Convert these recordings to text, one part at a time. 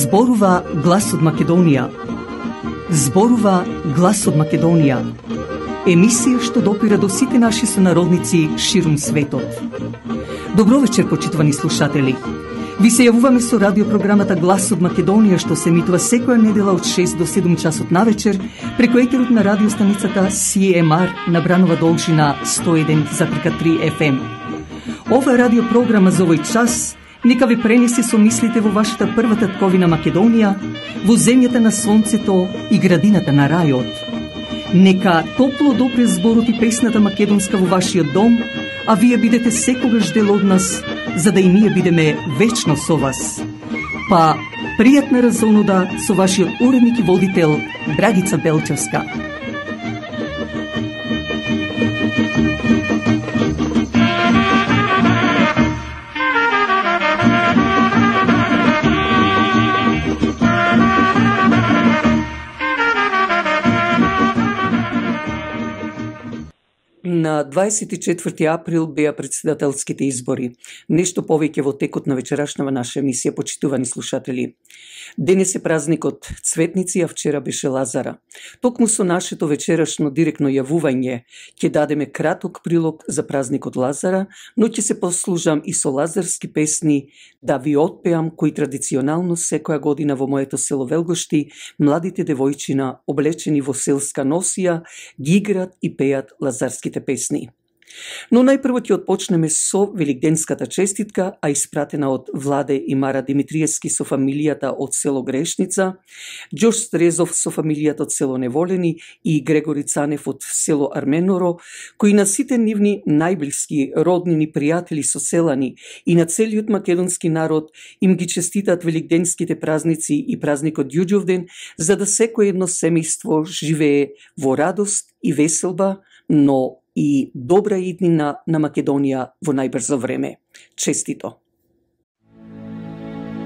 Зборува глас од Македонија. Зборува глас од Македонија. Емисија што допира до сите наши сонародници ширум светот. Добро вечер, почитувани слушатели. Ви се јавуваме со радиопрограмата Глас од Македонија, што се емитува секоја недела од 6 до 7 часот навечер преку етерот на радиостаницата CMR на Бранова должина 101,3 FM. Ова е радиопрограма за овој час. Нека ви пренесе со мислите во вашата прва татковина Македонија, во земјата на сонцето и градината на рајот. Нека топло допре зборот и песната македонска во вашиот дом, а вие бидете секогаш дел од нас, за да и ние бидеме вечно со вас. Па, пријатна разонуда со вашиот уредник и водител Драгица Белчевска. На 24 април беа председателските избори. Нешто повеќе во текот на вечерашнава наша емисија, почитувани слушатели. Денес е празникот Цветници, а вчера беше Лазара. Токму со нашето вечерашно директно јавување ќе дадеме краток прилог за празникот Лазара, но ќе се послужам и со лазарски песни да ви отпеам, кои традиционално секоја година во моето село Велгошти младите девојчина облечени во селска носија ги играат и пеат лазарските песни. Но најпрво ќе отпочнеме со великденската честитка, а испратена од Владе и Мара Димитриевски со фамилијата од село Грешница, Ѓорđ Стрезов со фамилијата од село Неволени и Грегори Цанев од село Арменоро, кои на сите нивни најблиски роднини, пријатели, соселани и на целиот македонски народ им ги честитаат великденските празници и празникот Ѓуѓовден, за да секој едно семејство живее во радост и веселба, но и добра иднина на Македонија во најбрзо време. Честито!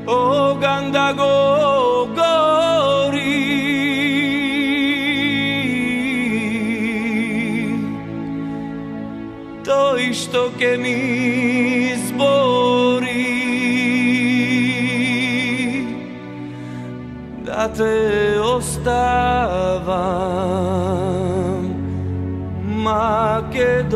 О, ганда го гори, тој што ке ми збори, да те оставам Македонијо.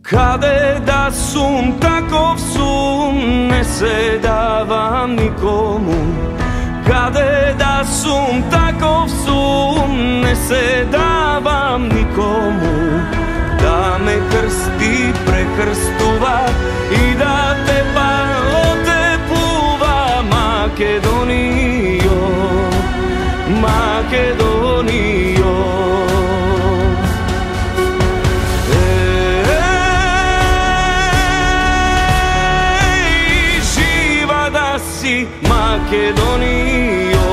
Каде да сум, таков сум, не се давам никому. Каде да сум, таков сум, не се давам никому. Да ме крсти, прекрстува и да те Македонијо, Македонијо. Жива да си, Македонијо.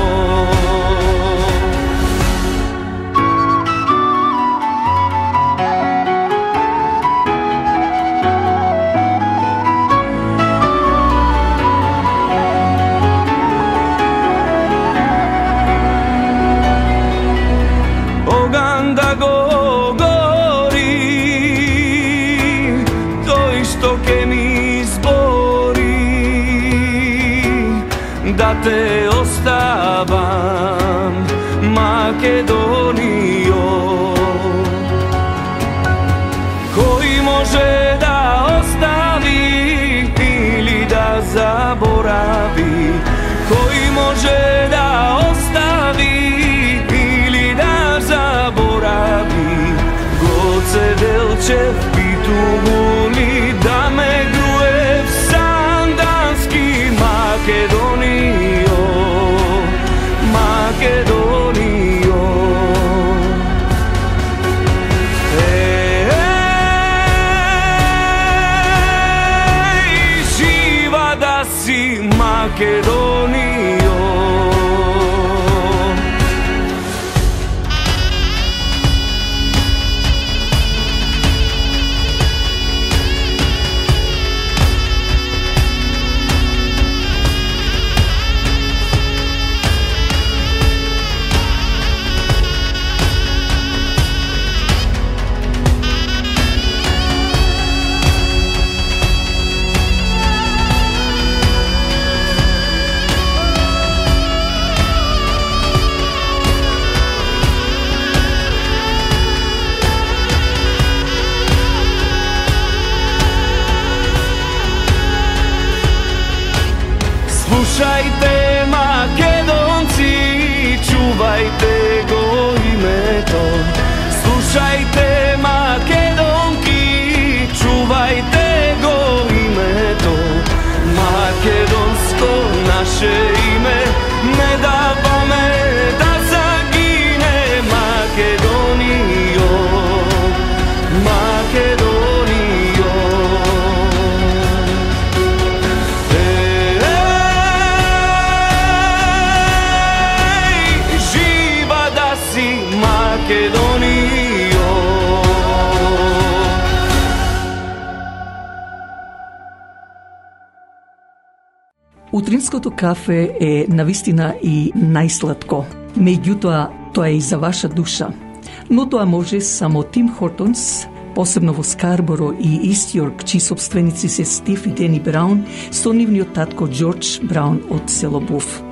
Да те оставам, Македонијо. Кој може да остави или да заборави? Кој може да остави или да заборави? Гоце Делчев питували да ме груе в сандански Македонијо, Македонијо. Македонијо. Слушајте, македонци, чувајте го името. Слушајте, македонки, чувајте го името. Македонско наше име, не даваме да загине. Македонијо, Македонијо. Македонијо. Утринското кафе е навистина и најсладко. Меѓутоа, тоа е и за ваша душа. Но тоа може само Тим Хортонс, посебно во Скарборо и Истјорк, чии собственици се Стив и Дени Браун, со нивниот татко Џорџ Браун од село Буф.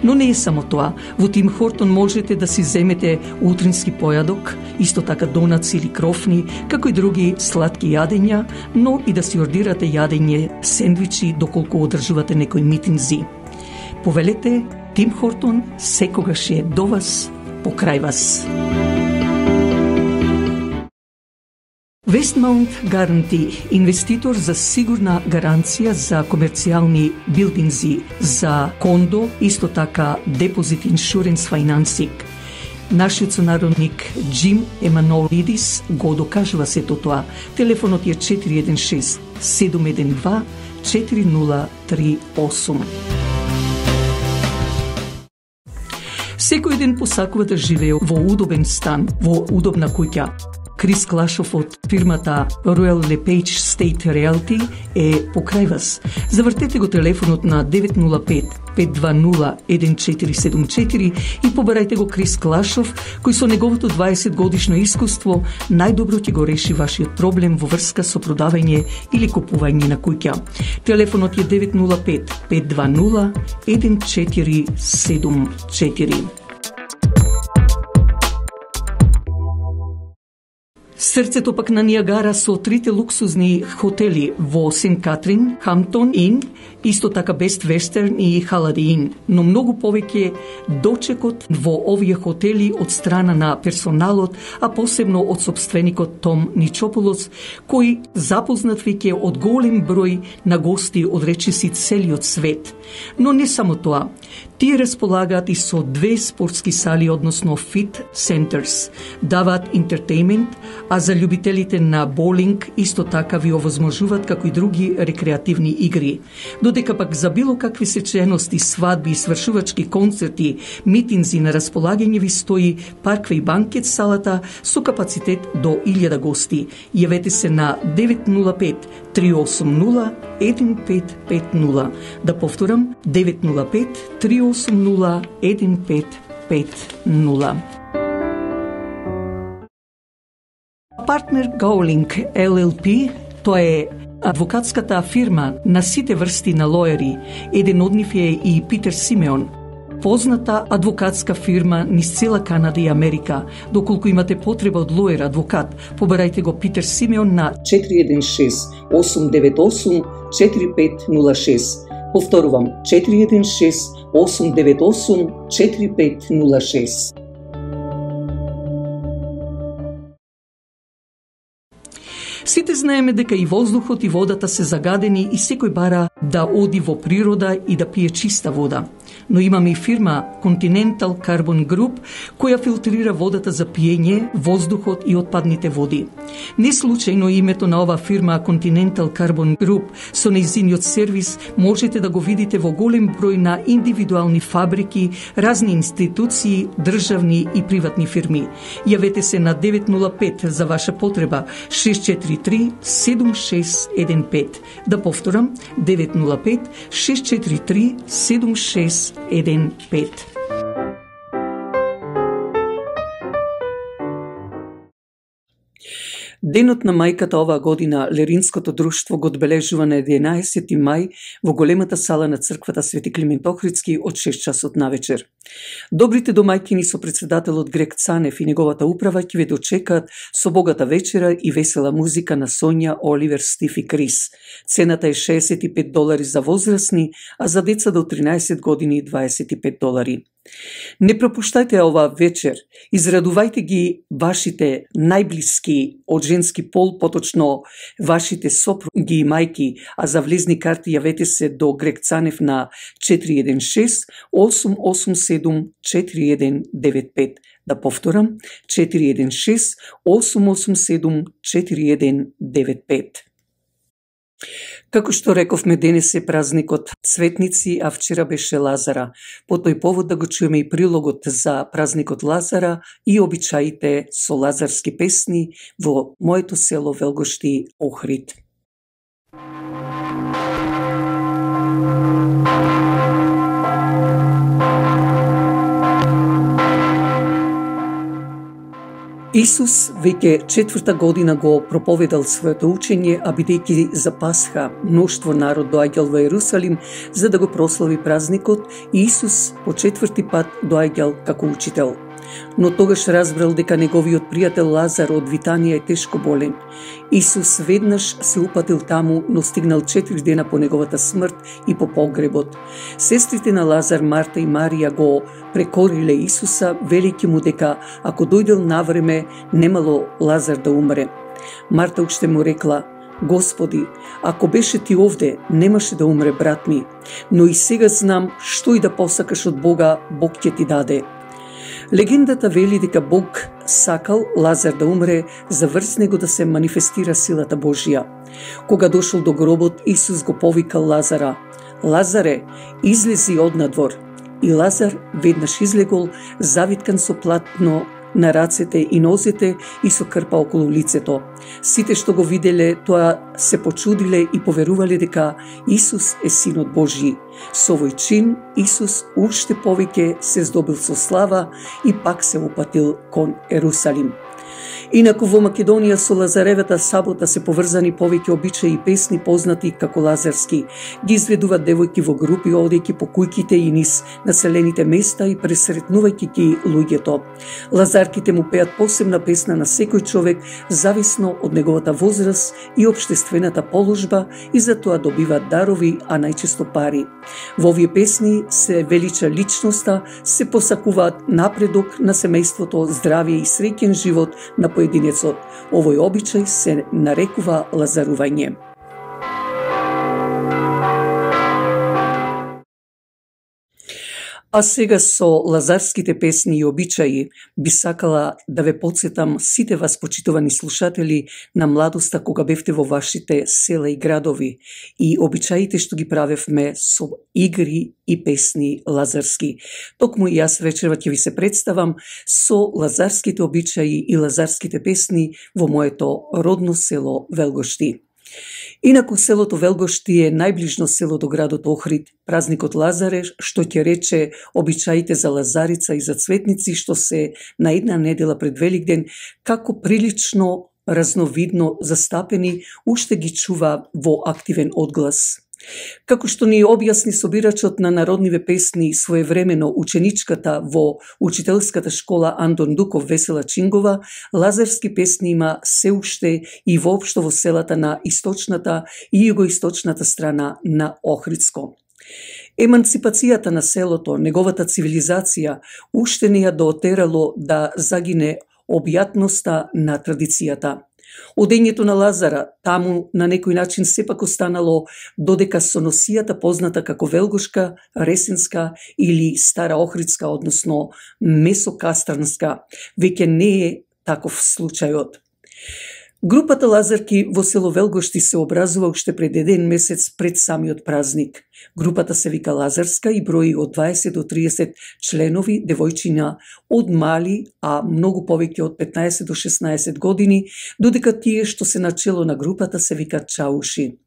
Но не е само тоа. Во Тим Хортон можете да си земете утрински појадок, исто така донаци или крофни, како и други сладки јадења, но и да си ордирате јадење, сендвичи, доколку одржувате некои митинзи. Повелете, Тим Хортон секогаш е до вас, покрај вас. Westmount Guarantee, инвеститор за сигурна гаранција за комерцијални билдинзи, за кондо, исто така Deposit Insurance Financing. Нашиот сонародник Джим Еманолидис го докажува сето тоа. Телефонот е 416 712 4038. Секој ден посакува да живее во удобен стан, во удобна куќа. Крис Клашов од фирмата Royal LePage State Realty е покрај вас. Завртете го телефонот на 905-520-1474 и побарајте го Крис Клашов, кој со неговото 20 годишно искуство најдобро ќе го реши вашиот проблем во врска со продавање или купување на куќа. Телефонот е 905-520-1474. Срцето пак на Ниагара со трите луксузни хотели во Сент Катрин, Хамптон Ин, исто така Бест Вестерн и Халади Ин, но многу повеќе дочекот во овие хотели од страна на персоналот, а посебно од собственикот Том Ничополос, кој запознат веќе од голем број на гости од речиси целиот свет. Но не само тоа, тие располагаат и со 2 спортски сали, односно фит центерс, даваат интертеймент, а за љубителите на боулинг исто така ви овозможуваат како и други рекреативни игри. Додека пак за било какви сечености, свадби, свршувачки концерти, митинзи на располагање ви стои парква и банкет салата со капацитет до 1000 гости. Јавете се на 905-380-1550. Да повторам, 905-380-1550. Партнер Gowling LLP, тоа е адвокатската фирма на сите врсти на лоери. Еден од нив е и Питер Симеон, позната адвокатска фирма низ цела Канада и Америка. Доколку имате потреба од лоер адвокат, побарајте го Питер Симеон на 416-898-4506. Повторувам, 416-898-4506. Сите знаеме дека и воздухот и водата се загадени и секој бара да оди во природа и да пие чиста вода. но имаме и фирма Continental Carbon Group, која филтрира водата за пиење, воздухот и отпадните води. Не случајно името на оваа фирма Continental Carbon Group со нејзиниот сервис можете да го видите во голем број на индивидуални фабрики, разни институции, државни и приватни фирми. Јавете се на 905 за ваша потреба 643 7615. Да повторам, 905 643 7615. Денот на мајката оваа година Леринското друштво го одбележува на 11 мај во големата сала на црквата Свети Климент Охридски од 6 часот навечер. Добрите домаќини со председателот Грег Цанев и неговата управа ќе ве дочекаат со богата вечера и весела музика на Сонја, Оливер, Стив и Крис. Цената е $65 за возрастни, а за деца до 13 години $25. Не пропуштајте оваа вечер, израдувајте ги вашите најблиски од женски пол, поточно вашите сопруги и мајки, а за влезни карти јавете се до Грег Цанев на 416-887-4195. Да повторам, 416-887-4195. Како што рековме, денес е празникот Цветници, а вчера беше Лазара. По тој повод да го чуеме и прилогот за празникот Лазара и обичаите со лазарски песни во моето село Велгошти, Охрид. Исус веќе 4-та година го проповедал своето учење, а бидејќи за Пасха мноштво народ доаѓал во Ерусалим за да го прослави празникот, Исус по 4-ти пат доаѓал како учител. Но тогаш разбрал дека неговиот пријател Лазар од Витанија е тешко болен. Исус веднаш се упатил таму, но стигнал 4 дена по неговата смрт и по погребот. Сестрите на Лазар, Марта и Марија, го прекориле Исуса, велики му дека ако дојдел навреме, немало Лазар да умре. Марта уште му рекла: Господи, ако беше ти овде, немаше да умре брат ми, но и сега знам што и да посакаш од Бога, Бог ќе ти даде. Легендата вели дека Бог сакал Лазар да умре за врз него да се манифестира силата Божија. Кога дошол до гробот, Исус го повикал Лазара: Лазаре, излези однадвор. И Лазар веднаш излегол, завиткан со платно на рацете и нозете и со крпа околу лицето. Сите што го виделе тоа се почудиле и поверувале дека Исус е Синот Божји. Со овој чин Исус уште повеќе се здобил со слава и пак се упатил кон Ерусалим. Инаку во Македонија со Лазаревата сабота се поврзани повеќе обичаи и песни познати како лазарски. Ги изведуваат девојки во групи, одејќи по куќите и низ населените места и пресретнувајќи ги луѓето. Лазарките му пеат посебна песна на секој човек, зависно од неговата возраст и општествената положба, и за тоа добиваат дарови, а најчесто пари. Во овие песни се велича личноста, се посакуваат напредок на семејството, здравје и среќен живот на поединецот. Овој обичај се нарекува лазарување. А сега со лазарските песни и обичаи би сакала да ве подсетам сите вас, почитувани слушатели, на младоста кога бевте во вашите села и градови и обичаите што ги правевме со игри и песни лазарски. Токму и јас вечерва ќе ви се представам со лазарските обичаи и лазарските песни во моето родно село Велгошти. Инаку селото Велгошти е најближно село до градот Охрид. Празникот Лазаре, што ќе рече обичаите за Лазарица и за Цветници, што се на една недела пред Великден, како прилично разновидно застапени, уште ги чува во активен одглас. Како што ни објасни собирачот на народниве песни своевремено ученичката во учителската школа Андон Дуков Весела Чингова, лазарски песни има се уште и воопшто во селата на источната и југоисточната страна на Охридско. Еманципацијата на селото, неговата цивилизација, уште не ја доотерало да загине објатноста на традицијата. Одењето на Лазара таму на некој начин сепак останало, додека соносијата позната како велгошка, ресенска или стара охридска, односно месокастранска, веќе не е таков случајот. Групата Лазарки во село Велгошти се образува уште пред 1 месец пред самиот празник. Групата се вика Лазарска и брои од 20 до 30 членови, девојчиња од мали, а многу повеќе од 15 до 16 години, додека тие што се начело на групата се викат чауши.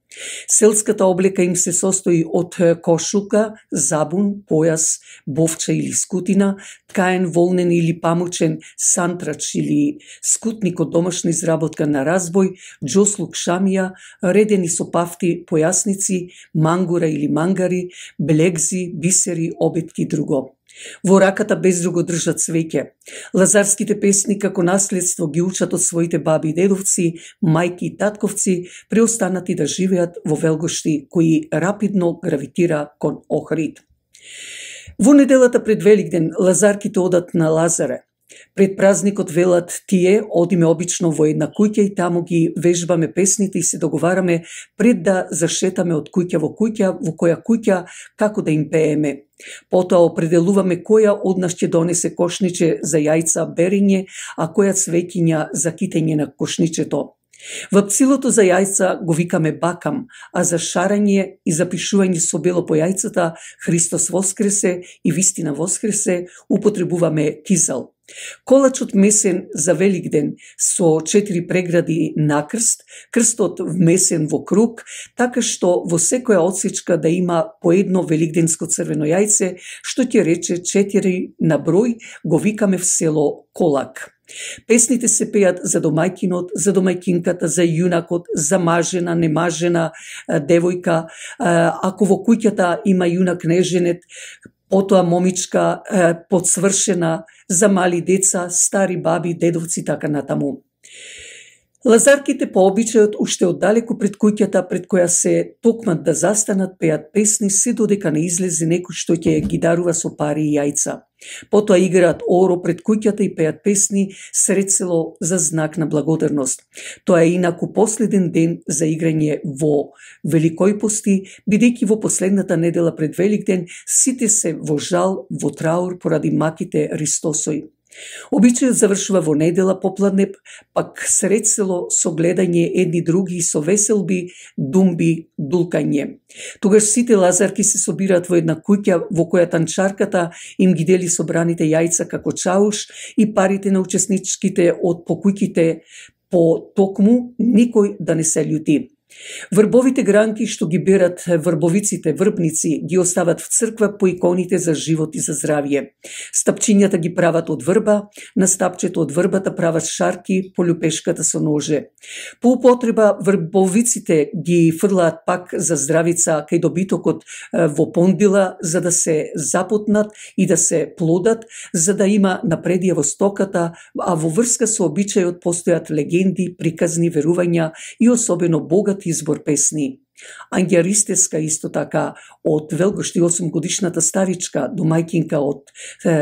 Селската облека им се состои од кошулка, забун, појас, бовча или скутина, ткаен, волнен или памучен сантрач или скутник од домашна изработка на разбој, џослук шамија, редени со пафти, појасници, мангура или мангари, блегзи, бисери, обетки и друго. Во раката без друго држат свеќе. Лазарските песни како наследство ги учат од своите баби и дедовци, мајки и татковци, преостанати да живеат во Велгошти, кои рапидно гравитира кон Охрид. Во неделата пред Великден лазарките одат на Лазаре. Пред празникот велат тие, одиме обично во една куќа и таму ги вежбаме песните и се договараме пред да зашетаме од куќа во која куќа како да им пееме. Потоа определуваме која од нас ќе донесе кошниче за јајца берење, а која цвеќиња за китење на кошничето. Вапцилото за јајца го викаме бакам, а за шарање и запишување со бело по јајцата Христос воскресе и вистина воскресе употребуваме кизал. Колачот месен за Великден со 4 прегради на крст, крстот вмесен во круг, така што во секоја отсечка да има по едно великденско црвено јајце, што ќе рече 4 на број, го викаме в село колак. Песните се пеат за домајкинот, за домајкинката, за јунакот, за мажена, немажена девојка, ако во куќата има јунак неженет, потоа момичка подсвршена, за мали деца, стари баби, дедовци, така натаму. Лазарките по обичајот уште оддалеку пред куќата пред која се токмат да застанат, пеат песни се додека не излезе некој што ќе ги дарува со пари и јајца. Потоа играат оро пред куќата и пеат песни сред село за знак на благодарност. Тоа е инаку последен ден за играње во Великојпости, бидејќи во последната недела пред Великден сите се во жал, во траур поради маките Ристосој. Обичајот завршува во недела попладне, пак сред село со гледање едни други и со веселби, думби, дулкање. Тогаш сите лазарки се собираат во една куќа во која танчарката им ги дели собраните јајца како чауш и парите на учесничките од по куќите по токму, никој да не се љути. Врбовите гранки што ги берат врбовиците, врбници, ги остават в црква по иконите за живот и за здравје. Стапчињата ги прават од врба, на стапчето од врбата прават шарки, по љупешката со ноже. По употреба врбовиците ги фрлаат пак за здравица кај добитокот во пондила, за да се запотнат и да се плодат, за да има напредија во стоката, а во врска со обичајот постојат легенди, приказни, верувања и особено богат избор песни. Ангја Ристеска исто така од Велгошти 8-годишната старичка, домајкинка од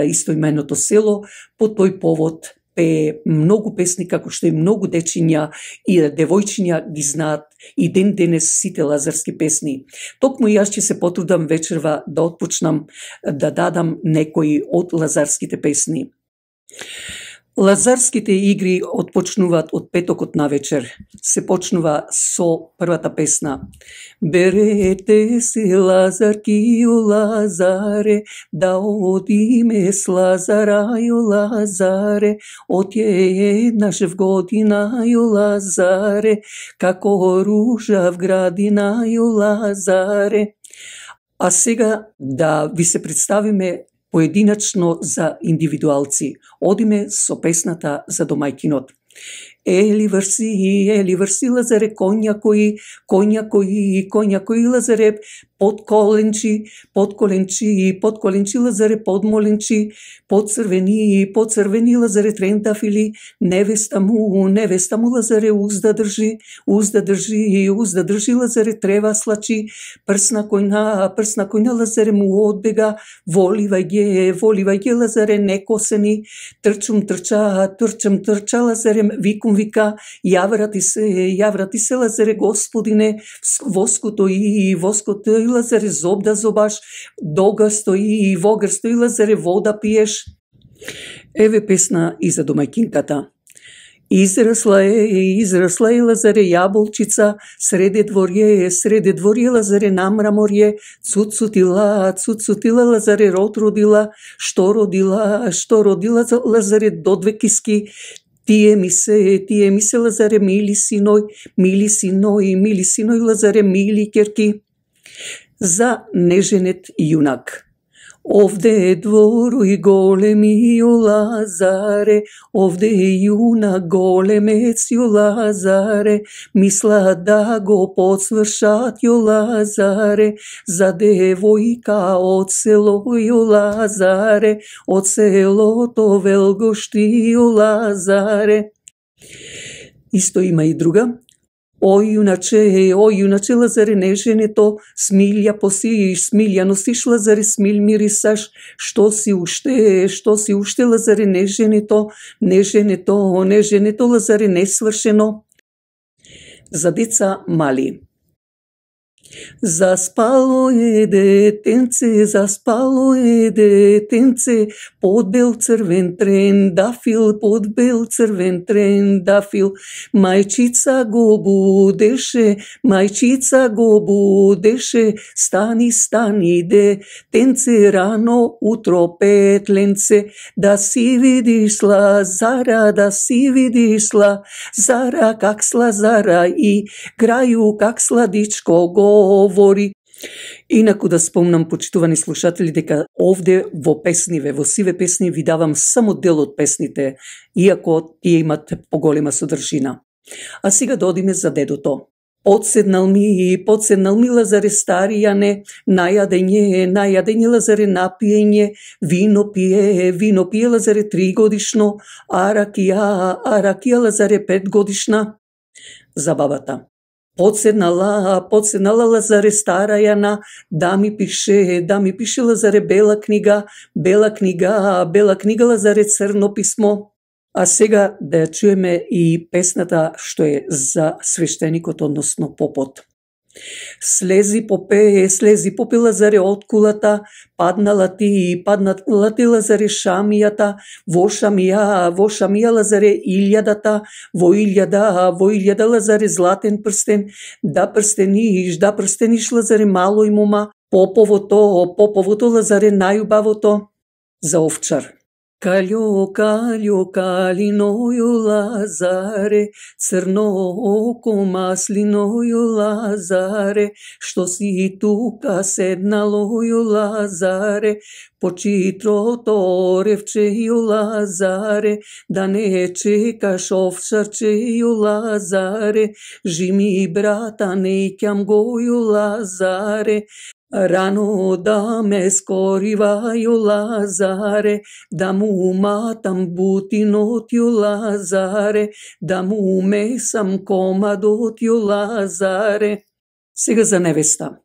истоименото село, по тој повод пее многу песни како што и многу дечиња и девојчиња ги знаат и ден денес сите лазарски песни. Токму и јас ќе се потрудам вечерва да отпочнам да дадам некои од лазарските песни. Лазарските игри отпочнуваат од петокот навечер. Се почнува со првата песна. Берете се Лазаркио Лазаре, да одиме с Лазарајо Лазаре, отје еднаш в годинајо Лазаре, како ружа в градинајо Лазаре. А сега да ви се представиме поединачно за индивидуалци. Одиме со песната за домајкинот. Ели врси Лазаре, коња кој Лазаре, подколенчи Лазаре, подмоленчи, подцрвени Лазаре, трентафили, невеста му Лазаре, узда држи Лазаре, трева слачи, прсна којна Лазаре му одбега, воливај ге Лазаре, некосени, трчам трча Лазаре, викум гласком вика: ја врати се Лазаре Господине, воско тои, Лазаре зоб да зобаш, дога стои, вогар стои Лазаре вода пиеш. Еве песна и за домаќинката. Израсла е Лазаре јаболчица, среде дворје Лазаре намраморје, цуцутила Лазаре род родила, што родила Лазаре додвекиски, тие ми се Лазаре мили синој Лазаре мили керки. За неженет јунак. Овде дворуј големију Лазаре, овде јунак големецју Лазаре, мисла да го подсвршат ју Лазаре, за девојка од селоју Лазаре, од селото Велгоштију Лазаре. Исто има и друга. Ој јуначе Лазаре неженето, смилја носиш Лазаре, смил мирисаш, што си уште Лазаре неженето Лазаре несвршено. За деца мали. Заспало е детенце, под бел црвен трендафил, мајчица го будеше, стани детенце, рано утро петленце, да си видиш Лазара, как Лазара и грају, как сладичко говори. Инаку да спомнам, почитувани слушатели, дека овде во песниве, во сиве песни ви давам само дел од песните, иако тие имат поголема содржина. А сега да одиме за дедото. Подседнал ми Лазаре старијане, најадење Лазаре напиење, вино пие Лазаре 3 годишно, а ракија Лазаре 5 годишна. За бабата. Подседнала Лазаре старајана, да ми пише Лазаре бела книга Лазаре црно писмо. А сега да ја чуеме и песната што е за свештеникот, односно попот. Слези попе Лазаре од кулата, паднала ти Лазаре шамијата, во шамија Лазаре илјадата, во илјада Лазаре златен прстен, да прстениш Лазаре малој мома, поповото Лазаре најубавото. За овчар. Калиноју Лазаре, црно око маслиноју Лазаре, што си тука седналоју Лазаре, почитрото оревчеју Лазаре, да не чекаш овчарчеју Лазаре, жими брата неќам гоју Лазаре, рано да ме скоривају Лазаре, да му матам бутинотју Лазаре, да му месам комадотју Лазаре. Сега за невеста.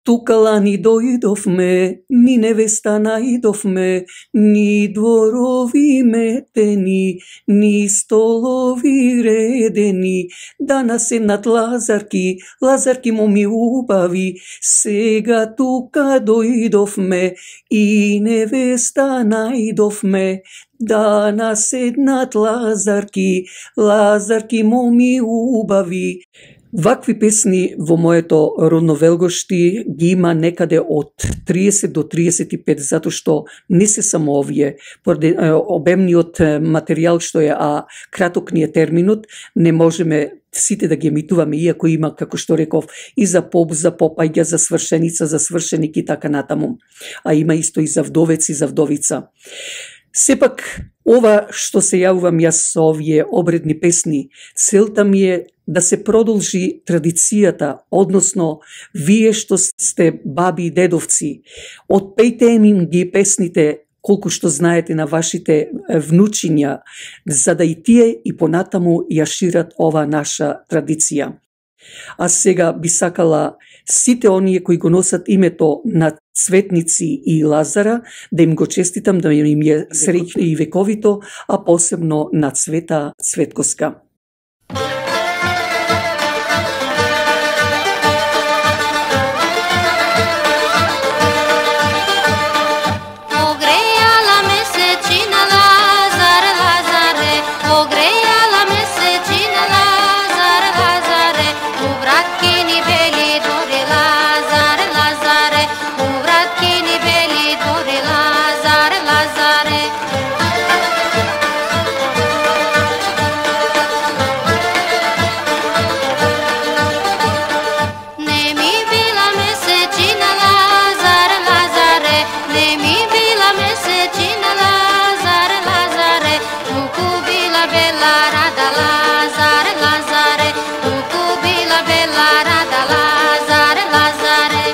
Тукала ни дојдовме, ни невеста најдовме, ни дворови метени, ни столови редени, да наседнат Лазарки моми убави, сега тука дојдовме и невеста најдовме, да наседнат Лазарки моми убави. Вакви песни во моето родно Велгошти ги има некаде од 30 до 35, затоа што не се само овие, поради обемниот материјал што е, а краток ни е терминот, не можеме сите да ги емитуваме, иако има, како што реков, и за поп, за попаѓа, за свршеница, за свршеник и така натаму. А има исто и за вдовец и за вдовица. Сепак, ова што се јавувам јас со овие обредни песни, целта ми е да се продолжи традицијата, односно, вие што сте баби и дедовци, отпејте им ги песните колку што знаете на вашите внучиња, за да и тие и понатаму ја шират ова наша традиција. А сега би сакала сите оние кои го носат името на Цветници и Лазара да им го честитам, да им е среќно и вековито, а посебно на Цвета Цветковска. kini beli dore Lazare, Lazare, u vrat kini beli dore Lazare, Lazare. Ne mi bila mesečina Lazare, Lazare, ne mi bila mesečina Lazare, Lazare, tuku bila bella rada Lazare, Lazare, tuku bila bella rada Lazare, Lazare.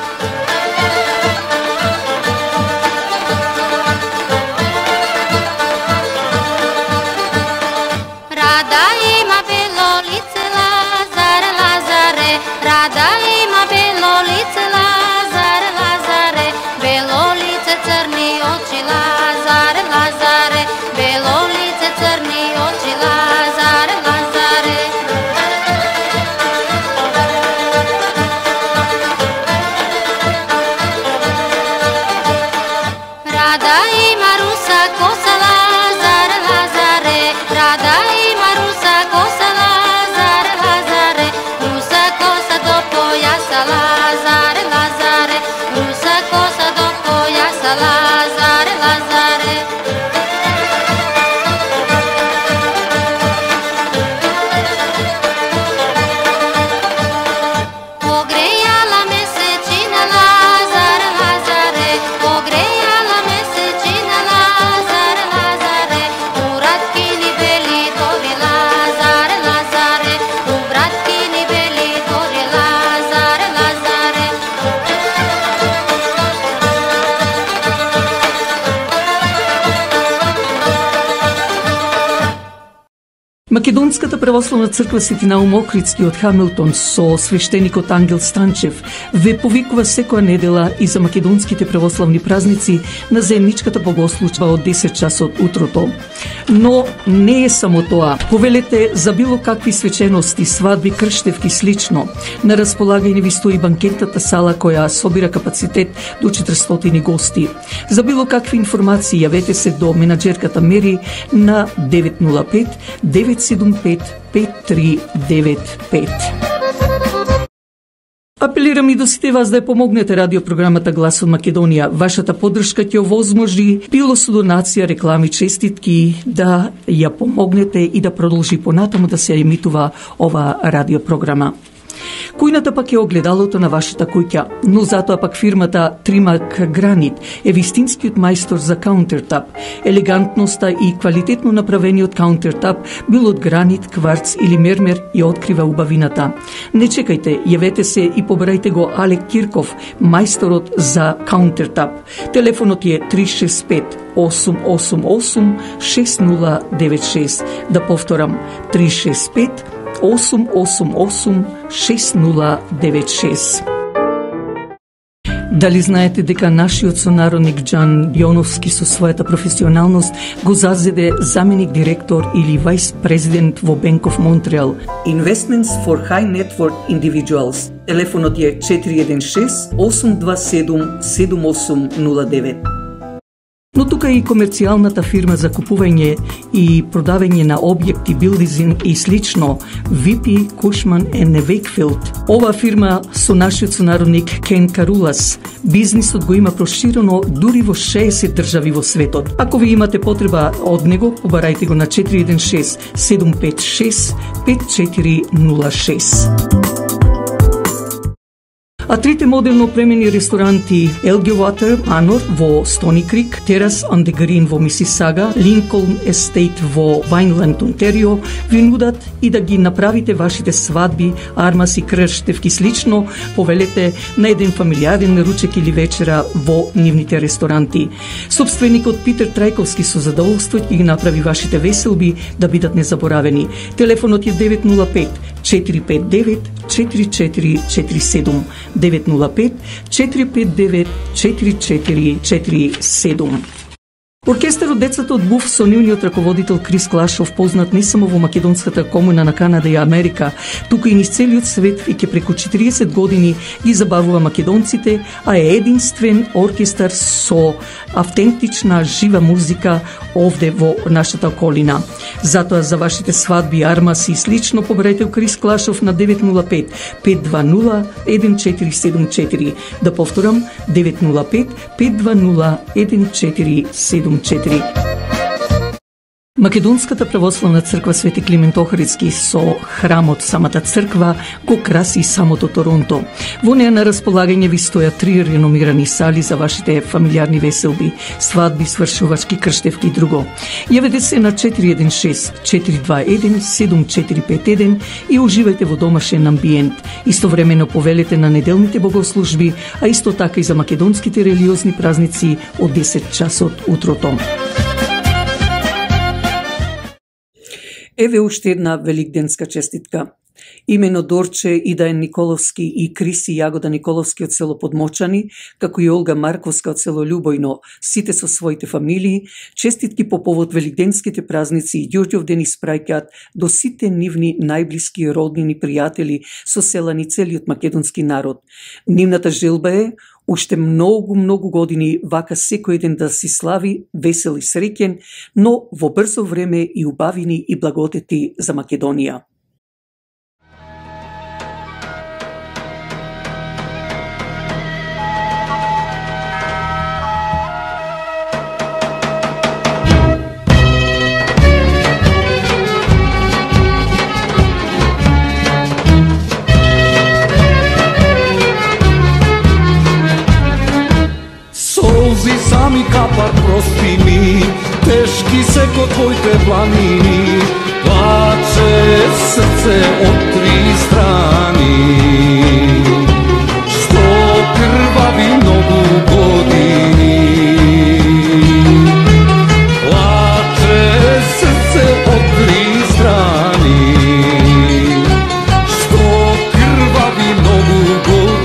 Rada ima belo lice Lazare, Lazare, Rada ima belo lice Lazare, Lazare, belo lice crni oči Lazare, Lazare, belo lice crni oči Lazare, Lazare. Rada ima rusa kosa Lazare, Lazare, Rada ima rusa kosa Lazare, Lazare, rusa kosa do pojasa Lazare, Lazare, rusa kosa do pojasa Lazare, Lazare. Pogrejala mesečina Lazare, Lazare, pogrejala mesečina Lazare, Lazare, u vratkini beli dori Lazare, Lazare, u vratkini beli dori Lazare, Lazare. Македонската православна црква Свети Наум Охридски од Хамилтон со свештеникот Ангел Станчев ве повикува секоја недела и за македонските православни празници на заедничката богослужба од 10 часот утрото. Но не е само тоа. Повелете за било какви свечености, свадби, крштевки слично. На располагање ви стои банкетната сала која собира капацитет до 400 гости. За било какви информации јавете се до менаџерката Мери на 905 975 5395. Апелирам и до сите вас да ја помогнете радиопрограмата Глас од Македонија. Вашата поддршка ќе овозможи било со донација, реклами, честитки да ја помогнете и да продолжи понатаму да се емитува ова радиопрограма. Кујната пак е огледалото на вашата куќа, но затоа пак фирмата Тримак Гранит е вистинскиот мајстор за каунтертап. Елегантноста и квалитетно направениот каунтертап, бил од гранит, кварц или мермер, ја открива убавината. Не чекајте, јавете се и побарајте го Алек Кирков, мајсторот за каунтертап. Телефонот е 365 888 6096. Да повторам, 365 888 6096. Дали знаете дека нашиот сонародник Џан Јоновски со својата професионалност го зазеде заменик директор или вајс президент во Bank of Montreal? Investments for High Net Worth Individuals. Телефонот е 416 827 7809. Но тука и комерцијалната фирма за купување и продавање на објекти, билдинг и слично, VP Cushman & Wakefield. Ова фирма со нашиот сонародник Кен Карулас. Бизнисот го има проширено дури во 60 држави во светот. Ако ви имате потреба од него, побарајте го на 416 756 5406. А трите модерно опремени ресторанти Elgin Water Manor во Стони Крик, Terrace on the Green во Мисисага, Lincoln Estate во Вајнланд, Онтерио, ви нудат и да ги направите вашите свадби, армаси, крштевки слично, повелете на еден фамилиарен ручек или вечера во нивните ресторанти. Собственикот Питер Трајковски со задоволство ќе ги направи вашите веселби да бидат незаборавени. Телефонот е 905 459 4447. 905 459 4447. Оркестарот Децата од Буф со нивниот раководител Крис Клашов, познат не само во македонската комуна на Канада и Америка, туку и низ целиот свет и ке преку 40 години ги забавува македонците, а е единствен оркестар со автентична, жива музика овде во нашата околина. Затоа за вашите свадби, армаси и слично поберете у Крис Клашов на 905-520-1474. Да повторам, 905-520-1474. Македонската православна црква Свети Климент Охридски со храмот самата црква го краси самото Торонто. Во неа на располагање ви стојат 3 реномирани сали за вашите фамилиарни веселби, свадби, свршувачки, крштевки и друго. Јавете се на 416-421-7451 и уживајте во домашен амбиент. Истовремено повелете на неделните богослужби, а исто така и за македонските религиозни празници од 10 часот утрото. Еве уште една великденска честитка. Имено Дорче, Идаен Николовски и Криси Јагода Николовски од село Подмочани, како и Олга Марковска од село Љубојно, сите со своите фамилии, честитки по повод великденските празници и Ѓорѓовден испраќаат до сите нивни најблиски роднини пријатели, соселани целиот македонски народ. Нивната желба е уште многу години вака секој ден да си слави, весел и среќен, но во брзо време и убавини и благодети за Македонија. Сами капат прости ми, тешки се ко твоите планини, плаче срце од 3 страни, што крвави многу години. Плаче срце од 3 страни, што крвави многу години.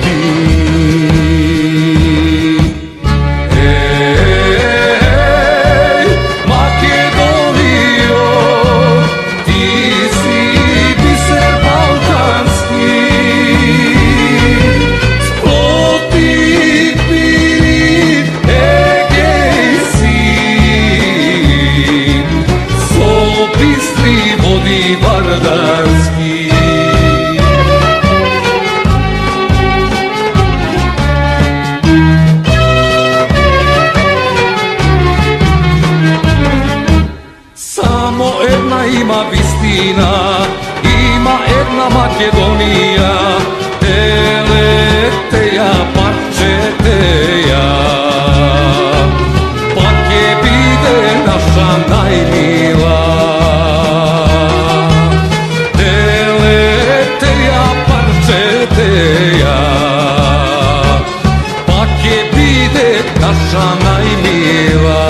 Има вистина, има една Македонија, делете ја, парчете ја, пак ќе биде наша најмила. Делете ја, парчете ја, пак ќе биде наша најмила.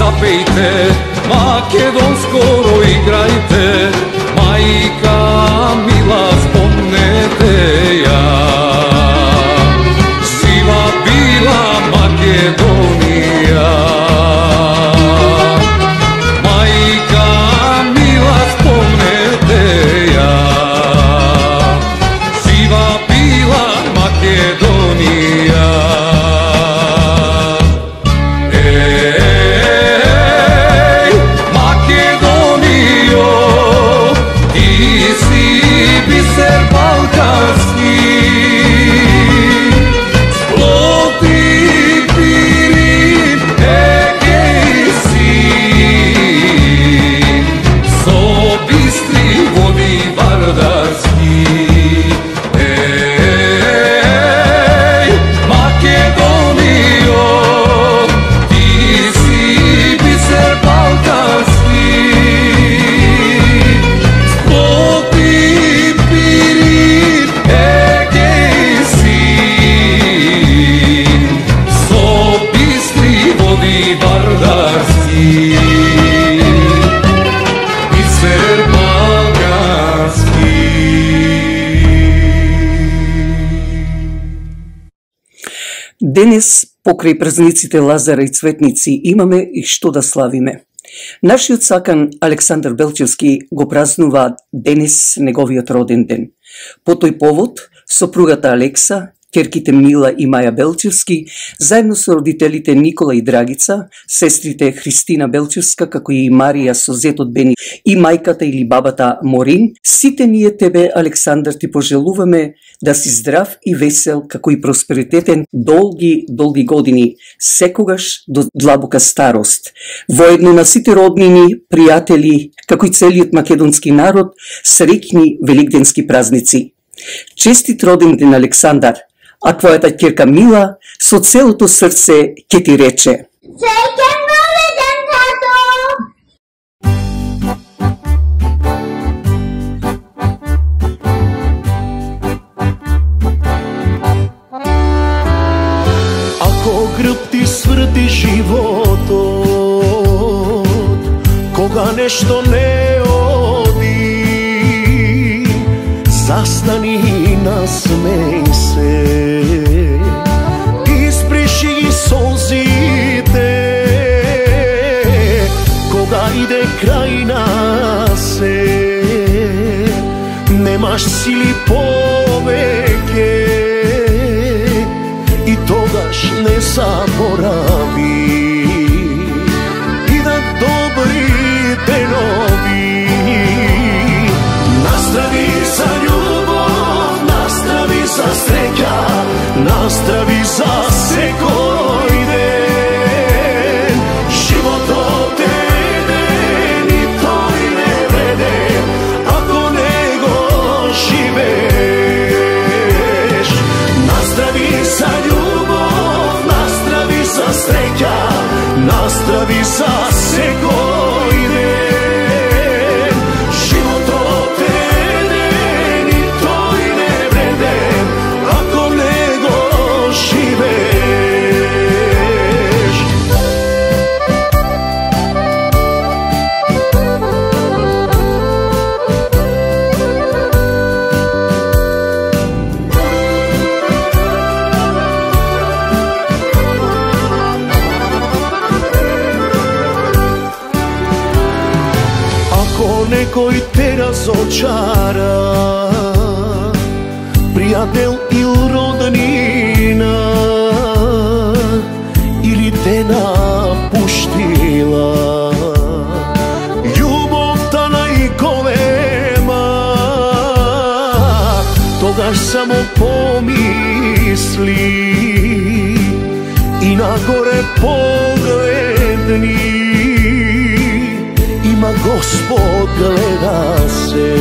Запејте, македонскоро играјте, мајка мила спомнете ја. Жива била Македонија, мајка мила спомнете ја. Жива била Македонија. Македонијо, ти си Biser balkanski. Денес, покрај празниците Лазара и Цветници, имаме и што да славиме. Нашиот сакан Александар Белчевски го празнува денес неговиот роден ден. По тој повод, сопругата Алекса, ќерките Мила и Маја Белчевски, заедно со родителите Никола и Драгица, сестрите Христина Белчевска, како и Марија со зетот Бени и мајката или бабата Морин, сите ние тебе, Александар, ти пожелуваме да си здрав и весел, како и просперитетен долги години, секогаш до длабока старост. Воедно на сите роднини, пријатели, како и целиот македонски народ, среќни великденски празници. Честит роден ден, Александар, а твојата ќерка Мила со целото срце ќе ти рече: Среќен роден тато! Ако грб ти сврти животот, кога нешто не оди, застани и насмеј се, исприши ги солзите, кога иде крај нас немаш сили повеќе, и тогаш не заборави и да добрите нови. Настрави за љубов, настрави за среќа, настрави за секој ден. Животот е еден и тој не вреден, ако не го живееш. Настрави за љубов, настрави за среќа, настрави за секој ден. Животот е еден и тој не вреден, ако не го живееш. Ако некој те разочара, пријател или роднина, или те напуштила, љубовта најголема, тогаш само помисли и нагоре погледни. Има Господ, гледа се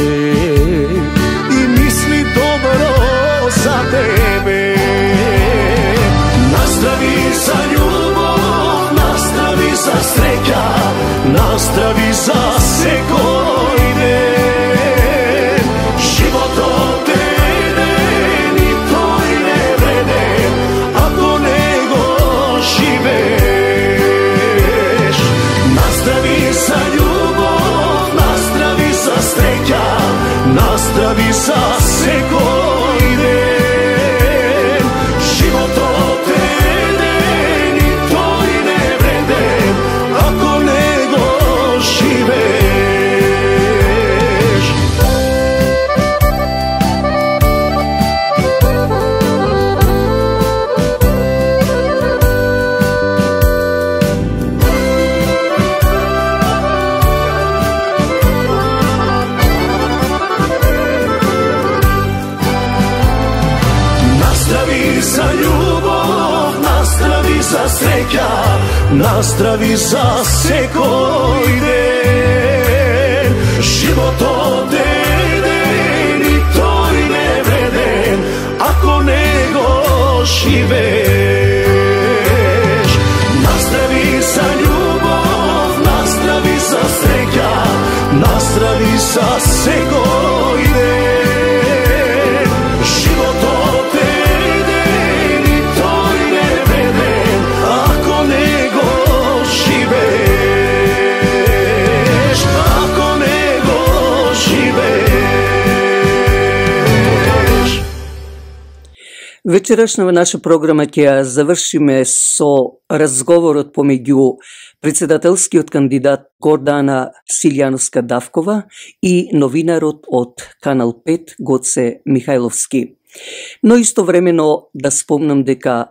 и мисли добро за тебе. Настрави за љубов, настрави за среќа, настрави за секој ден. Животот е еден и тој не вреден, ако не го живееш. Настрави за љубов, настрави за среќа, настрави за секој ден. Животот е еден и тој не вреден, ако не го живееш. Настрави за љубов, настрави за среќа, настрави за секој ден. Животот е еден и тој не вреден, ако не го живееш. Настрави за љубов, настрави за среќа, настрави за секој ден. Животот е еден и тој не вреден, ако не го живееш. Вечерашнава наша програма ќе ја завршиме со разговорот помеѓу председателскиот кандидат Гордана Силјановска-Давкова и новинарот од Канал 5 Гоце Михајловски. Но истовремено да спомнам дека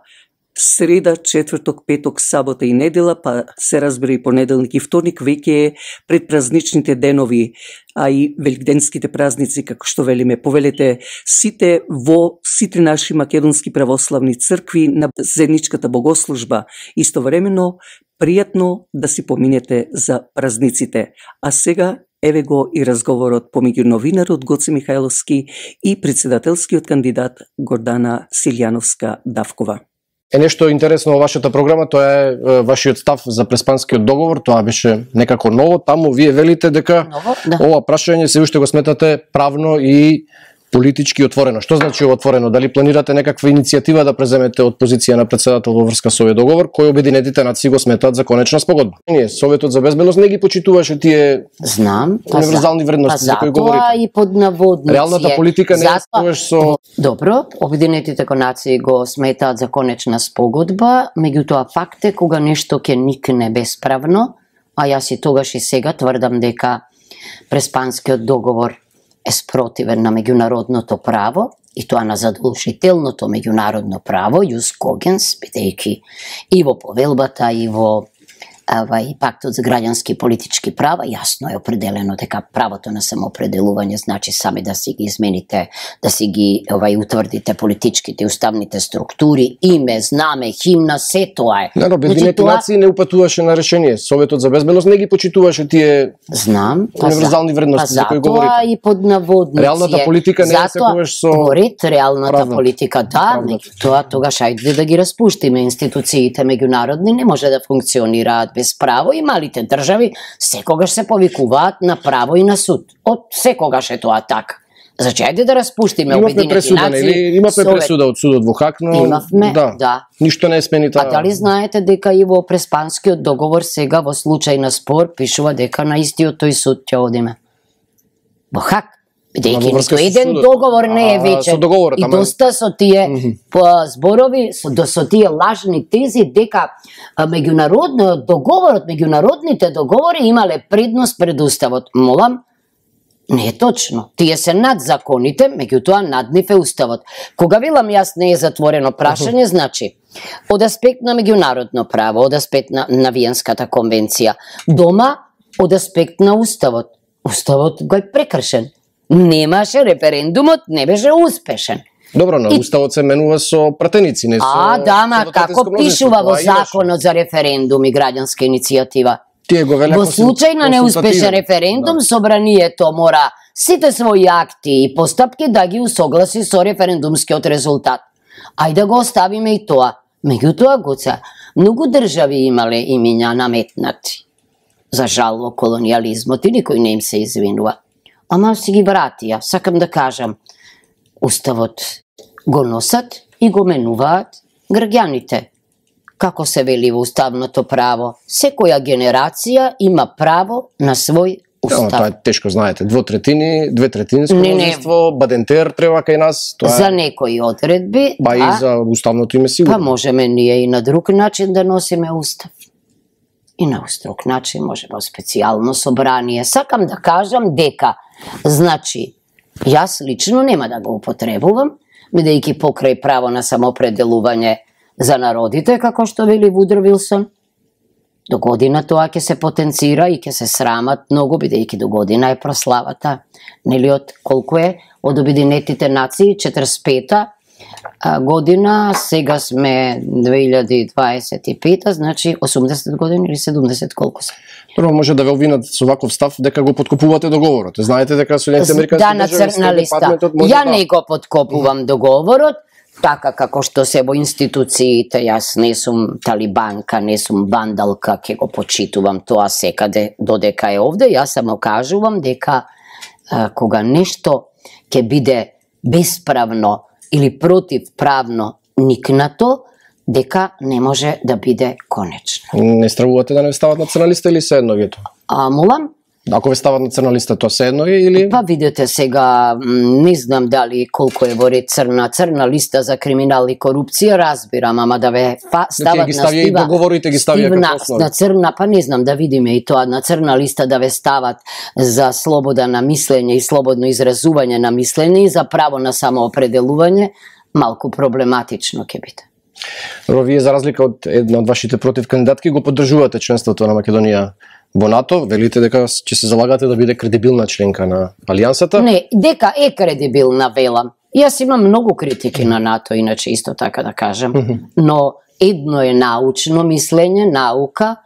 среда, четврток, петок, сабота и недела, па се разбира и понеделник и вторник, веќе е пред празничните денови, а и великденските празници, како што велиме. Повелете сите во сите наши македонски православни цркви на заедничката богослужба. Истовремено, пријатно да си поминете за празниците. А сега, еве го и разговорот помеѓу новинарот Гоце Михајловски и председателскиот кандидат Гордана Силјановска-Давкова. Нешто интересно во вашата програма, тоа е вашиот став за преспанскиот договор, тоа беше некако ново. Таму вие велите дека ова прашање се уште го сметате правно и политички отворено. Што значи отворено? Дали планирате некаква иницијатива да преземете од позиција на председател во врска со овој договор, кој Обединетите нации го сметаат за конечна спогодба? Ние, Советот за безбедност не ги почитуваше тие универзални вредности за кои говорите. Затоа и под наводници. Реалната политика не е стоеш со... Добро, Обединетите нации го сметаат за конечна спогодба, меѓутоа факт е кога нешто ќе никне бесправно, а јас и тогаш и сега тврдам дека преспанскиот договор е спротивен на меѓународното право и тоа на задолжителното меѓународно право, јус когенс, бидејќи и во повелбата и во и пактот за граѓански и политички права, јасно е определено дека правото на самоопределување значи сами да си ги измените, да си ги утврдите политичките и уставните структури, име, знаме, химна, се тоа е. Обединетите нации не упатуваше на решение. Советот за безбедност не ги почитуваше тие универзални вредности за кои говорите. Затоа и под наводници. Реалната политика не е секогаш со... Говорит, реалната политика, да, тоа тогаш ајде да ги распуштиме институциите меѓународни, не може да функционираат без право и малите држави секогаш се повикуваат на право и на суд. Од секогаш е тоа така. Значи, ајде да распуштиме Обединети нации. Имавме пресуда од судот во Хак, но имавме, да. Ништо не е сменито. А дали знаете дека и во преспанскиот договор сега во случај на спор пишува дека на истиот тој суд ќе одиме? Во Хак. Бидејќи ниту еден договор не е вечен и доста со тие зборови, со тие лажни тези дека меѓународниот договорот, меѓународните договори имале предност пред уставот. Молам, не е точно. Тие се над законите, меѓутоа над нив е уставот. Кога велам јас не е затворено прашање, значи од аспект на меѓународно право, од аспект на Виенската конвенција, дома од аспект на уставот. Уставот го е прекршен. Немаше референдумот, не беше успешен. Добро, но уставот се менува со пратеници, не со... да, ма како пишува во законот за референдум и граѓанска иницијатива? Во случај на неуспешен референдум, собранието мора сите своји акти и постапки да ги усогласи со референдумскиот резултат. Ајде да го оставиме и тоа. Меѓутоа, Гоце, многу држави имале имиња наметнати. За жал во колонијализмот и никој не им се извинува. Ама си ги вратија, сакам да кажам, уставот го носат и го менуваат граѓаните. Како се вели во уставното право, секоја генерација има право на свој устав. Тоа е тешко, знаете, две-третинско мнозинство, бадентер треба кај нас. За некои одредби, ба и за уставното име сигурно. Па можеме ние и на друг начин да носиме устав. И на друг начин можеме специјално собрание. Сакам да кажам дека, значи, јас лично нема да го употребувам, бидејќи покрај право на самоопределување за народите, како што вели Вудро Вилсон, до година тоа ќе се потенцира и ќе се срамат многу, бидејќи до година е прославата. Нели од колку е? Од Обединетите нации, 45-та година, сега сме 2025, значи 80 години или 70, колку се? Прво може да ве обвинат со ваков став дека го подкопувате договорот. Знаете дека Соединетите американски држави на црна листа. Ја не го подкопувам договорот, така како што се во институциите, јас не сум талибанка, не сум вандалка, ќе го почитувам тоа секаде додека е овде. Јас само кажувам дека кога нешто ќе биде бесправно или противправно никнато, дека не може да биде конечно. Не стравувате да не стават на црна листа или се едно вие тоа? Молам? Ако ве стават на црна листа, тоа се едно е или? Па видете сега, не знам дали колку е во ред црна листа за криминал и корупција, разбирам, ама да ве стават ги ставија и договорите ги ставија како основа. На црна, па не знам, да видиме и тоа, на црна листа да ве стават за слобода на мислење и слободно изразување на мислење и за право на самоопределување, малку проблематично ќе биде. Но вие за разлика од една од вашите против кандидатки го поддржувате членството на Македонија во НАТО, велите дека ќе се залагате да биде кредибилна членка на Алијансата? Не, дека е кредибилна, велам. Јас имам многу критики на НАТО, иначе исто така да кажем, но едно е научно мислење, наука,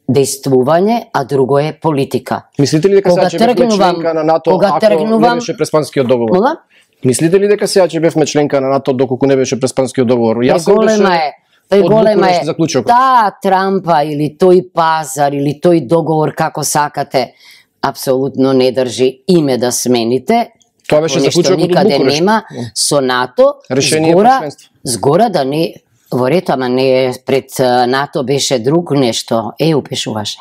действување, а друго е политика. Мислите ли дека сега ќе бевме членка на НАТО ако не беше Преспанскиот договор? Мола? Мислите ли дека сега ќе бевме членка на НАТО доколку не беше Преспанскиот договор? Голема е таа трампа или тој пазар или тој договор како сакате, апсолутно не држи име да смените. Тоа беше заклучокот од Букурешт. Никаде нема со НАТО, згора да не во ред, ама не пред НАТО беше друг нешто, ЕУ пишуваше.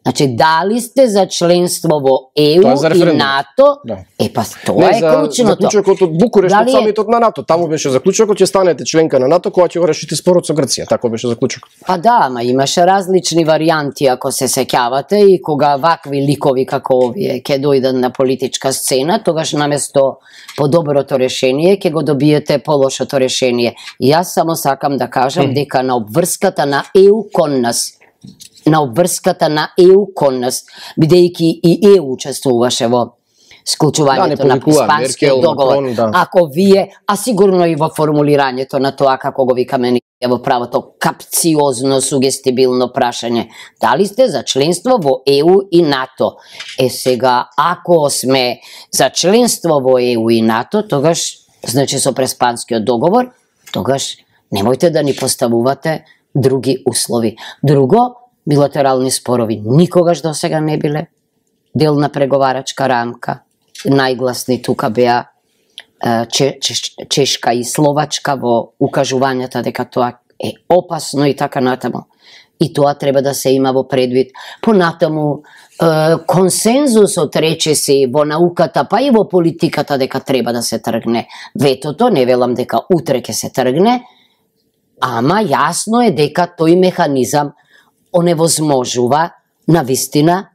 Значи, дали сте за членство во ЕУ и НАТО? Да. Па тоа е клучното. Заклучокот од Букурешт, од самитот на НАТО, таму беше заклучокот, ќе станете членка на НАТО кога ќе го решите спорот со Грција, тако беше заклучокот. Па да, ама имаше различни варијанти, ако се сеќавате, и кога вакви ликови како овие ќе дојдат на политичка сцена, тогаш наместо подоброто решение ќе го добиете полошото решение. Јас само сакам да кажам дека на обврската на ЕУ кон нас, бидејќи и ЕУ учествуваше во склучувањето на Преспанскиот договор. Ако вие, а сигурно и во формулирањето на тоа, како го викаме ние во правото, капциозно, сугестибилно прашање, дали сте за членство во ЕУ и НАТО? Сега, ако сме за членство во ЕУ и НАТО, тогаш, значи со Преспанскиот договор, тогаш немојте да ни поставувате други услови. Друго, билатерални спорови никогаш до сега не биле дел на преговарачка рамка. Најгласни тука беа Чешка и Словачка во укажувањата дека тоа е опасно и така натаму. И тоа треба да се има во предвид. Понатаму, консензусот рече во науката, па и во политиката дека треба да се тргне ветото, не велам дека утре ќе се тргне, ама јасно е дека тој механизам оневозможува навистина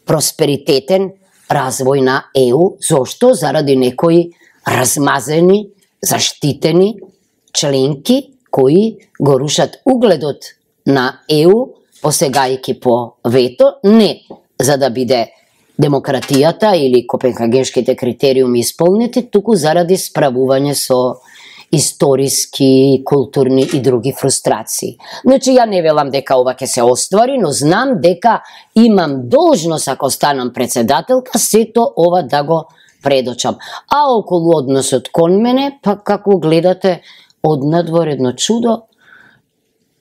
просперитетен развој на ЕУ. Зошто? Заради некои размазени, заштитени членки кои го рушат угледот на ЕУ, посегајќи по вето, не за да биде демократијата или копенхагенските критериуми исполнети, туку заради справување со историски, културни и други фрустрации. Значи, ја не велам дека ова ќе се оствари, но знам дека имам должност, ако станам председателка, сето ова да го предочам. А околу односот кон мене, па како гледате, однадвор едно чудо,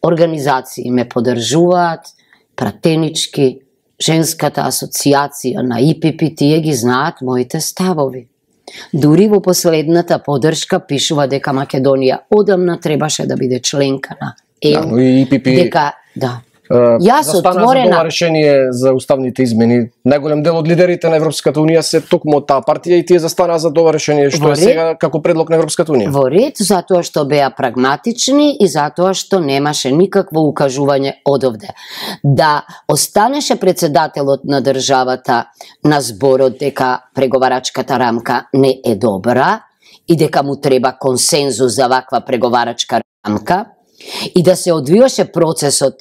организации ме поддржуваат, пратенички, Женската асоциација на ИПП, тие ги знаат моите ставови. Дури во последната поддршка пишува дека Македонија одамна требаше да биде членка на ЕУ. И ИПП дека јас застана отворена за тоа решение за уставните измени. Најголем дел од лидерите на Европската унија се токму од таа партија и тие застана за тоа решение што е сега како предлог на Европската унија. Во ред, затоа што беа прагматични и затоа што немаше никакво укажување одовде. Да останеше председателот на државата на зборот дека преговарачката рамка не е добра и дека му треба консензус за ваква преговарачка рамка, и да се одвиваше процесот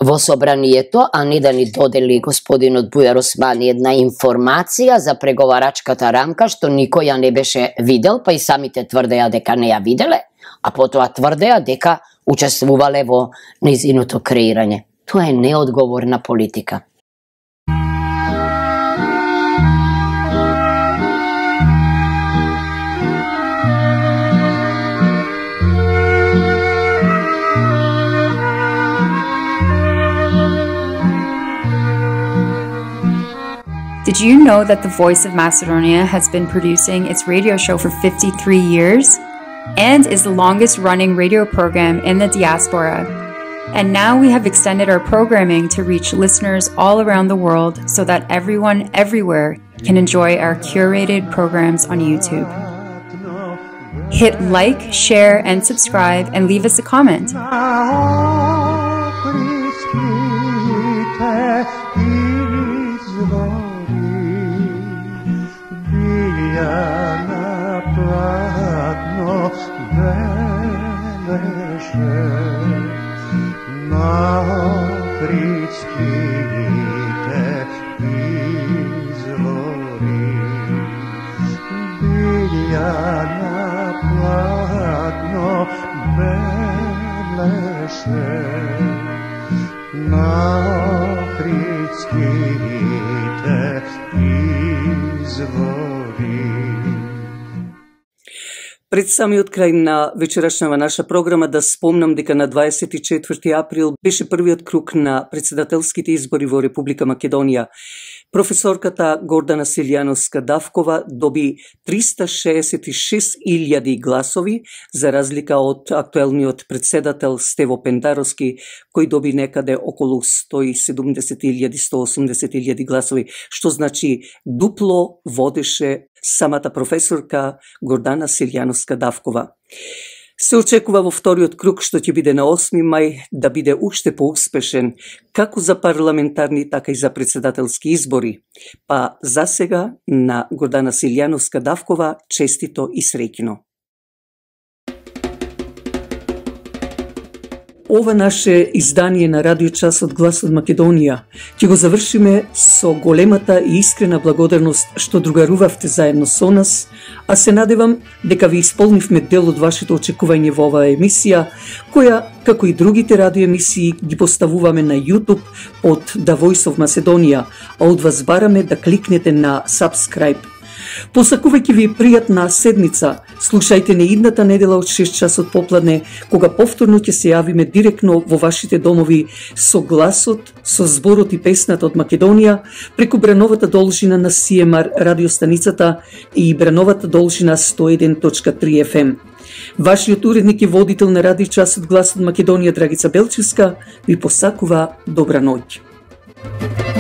во собранието, а не да ни додели господинот Бујар Османи една информација за преговарачката рамка, што никој ја не беше видел, па и самите тврдеа дека не ја виделе, а потоа тврдеа дека учествувале во нејзиното креирање. Тоа е неодговорна политика. Did you know that the Voice of Macedonia has been producing its radio show for 53 years and is the longest running radio program in the diaspora? And now we have extended our programming to reach listeners all around the world so that everyone everywhere can enjoy our curated programs on YouTube. Hit like, share, and subscribe, and leave us a comment. Пред самиот крај на вечерашнава наша програма да спомнам дека на 24 април беше првиот круг на председателските избори во Република Македонија. Професорката Гордана Силјановска-Давкова доби 366.000 гласови, за разлика од актуелниот председател Стево Пендаровски, кој доби некаде околу 170.000-180.000 гласови, што значи дупло водеше самата професорка Гордана Силјановска-Давкова. Се очекува во вториот круг, што ќе биде на 8 мај, да биде уште поуспешен, како за парламентарни, така и за председателски избори. Па за сега на Гордана Силјановска-Давкова честито и среќно. Ова наше издание на Радио Часот Глас од Македонија ќе го завршиме со големата и искрена благодарност што другарувавте заедно со нас, а се надевам дека ви исполнивме дел од вашето очекување во оваа емисија, која, како и другите радиоемисии, ги поставуваме на YouTube под The Voice of Macedonia, а од вас бараме да кликнете на Subscribe. Посакувајќи ви пријатна седмица, слушајте не идната недела од 6 часот попладне, кога повторно ќе се јавиме директно во вашите домови со гласот, со зборот и песната од Македонија, преку брановата должина на CMR радиостаницата и брановата должина 101.3 FM. Вашиот уредник и водител на Радио Часот Глас од Македонија, Драгица Белчевска, ви посакува добра ноќ.